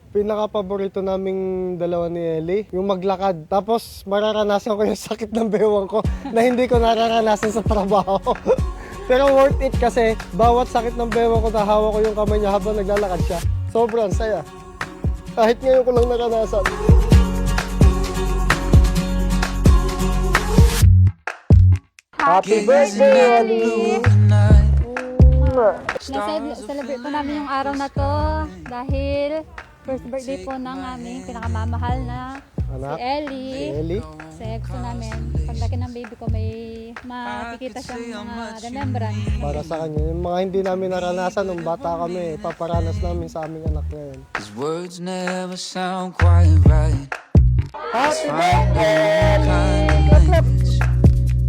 pinaka-paborito naming dalawa ni Ellie, yung maglakad. Tapos mararanasan ko yung sakit ng bewang ko na hindi ko nararanasan sa trabaho. Pero worth it kasi bawat sakit ng bewang ko, nahawa ko yung kamay niya habang naglalakad siya. Sobrang saya. Kahit ngayon ko lang naranasan. Happy birthday, Ellie! Na-celebrate po namin yung araw na to dahil first birthday po ng aming pinakamamahal na Anak? si Ellie. Si Ellie? Kasi gusto namin, paglaki ng baby ko may makikita siyang mga remembrance. Para sa kanya, yung mga hindi namin naranasan nung bata kami, paparanas namin sa aming anak ngayon. His words never sound quite right. Happy birthday!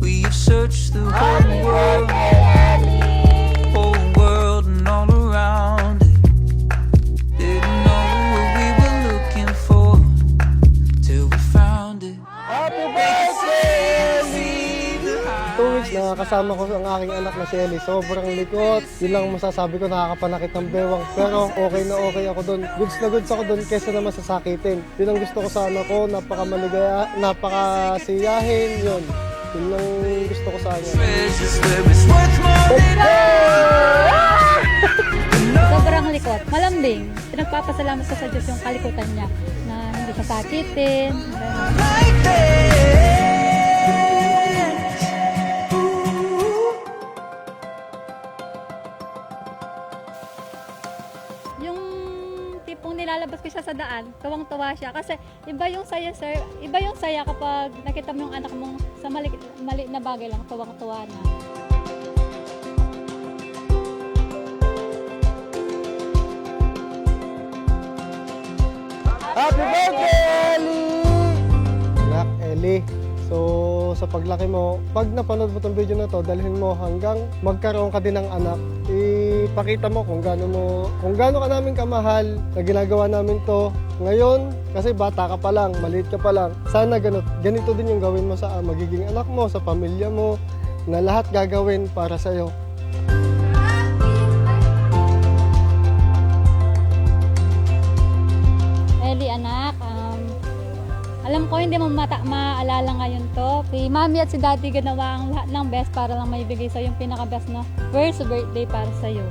We have searched the whole world, whole world and all around it. Didn't know what we were looking for till we found it. Happy birthday! 2 weeks na kasama ko ang aking anak na si Ellie. Sobrang likot. Yun lang masasabi ko, nakakapanakit ng bewang. Pero okay na okay ako doon. Goods na goods ako doon kesa naman sasakitin. Yun ang gusto ko sa anak ko. Napakamaligaya, napakasiyahin. Yun lang gusto ko sa kanya. Treasures where it's worth more than Sobrang likot, malambing. Pinagpapasalamat ko sa Diyos yung kalikutan niya na hindi siya sakitin. like this. Yung tipong nilalabas ko siya sa daan, tuwang-tuwa siya. Kasi iba yung saya, sir. Iba yung saya kapag nakita mo yung anak mo sa mali na bagay lang, tuwang-tuwa na. Happy birthday, Ellie! Anak, Ellie. So, sa paglaki mo, pag napanood mo itong video na to, dalhin mo hanggang magkaroon ka din ng anak. Ipakita mo kung gaano ka namin kamahal na ginagawa namin to ngayon. Kasi bata ka pa lang, maliit ka pa lang. Sana ganito din yung gawin mo sa magiging anak mo, sa pamilya mo, na lahat gagawin para sa'yo. Ellie, anak, alam ko hindi mo maalala ngayon to. Si Mami at si Daddy ginawa ang lahat ng best para lang maibigay sa'yo yung pinaka-best na first birthday para sa'yo.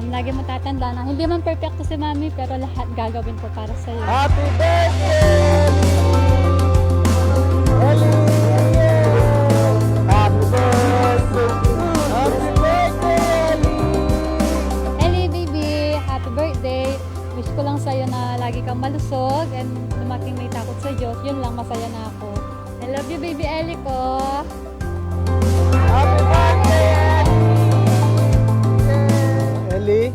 Lagi mo tatanda na hindi man perfecto si Mami pero lahat gagawin ko para sa'yo. Happy birthday! Ellie! Happy birthday! Happy birthday, Ellie! Ellie, baby, happy birthday. Wish ko lang sa'yo na lagi kang malusog and lumaking may takot sa Diyos. Yun lang, masaya na ako. I love you, baby Ellie ko. Happy birthday, Ellie!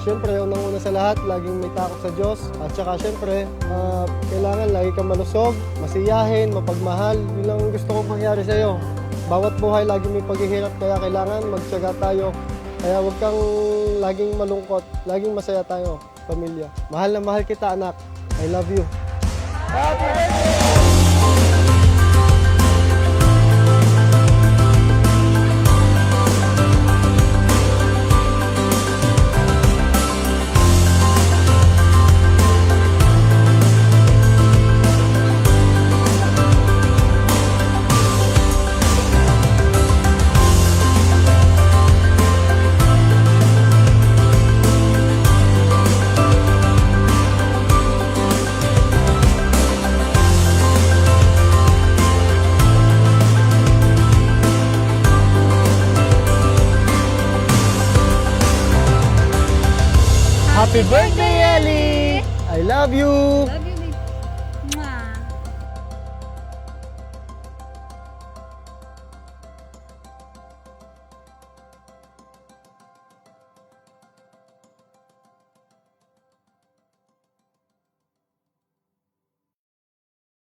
Siyempre, unang-una sa lahat, laging may takot sa Diyos. At saka siyempre, kailangan lagi kang malusog, masiyahin, mapagmahal. Yun lang ang gusto kong mangyari sa'yo. Bawat buhay laging may paghihirap, kaya kailangan magtiyaga tayo. Kaya huwag kang laging malungkot, laging masaya tayo, pamilya. Mahal na mahal kita, anak. I love you. Happy birthday! Happy birthday, Ellie! I love you! Love you,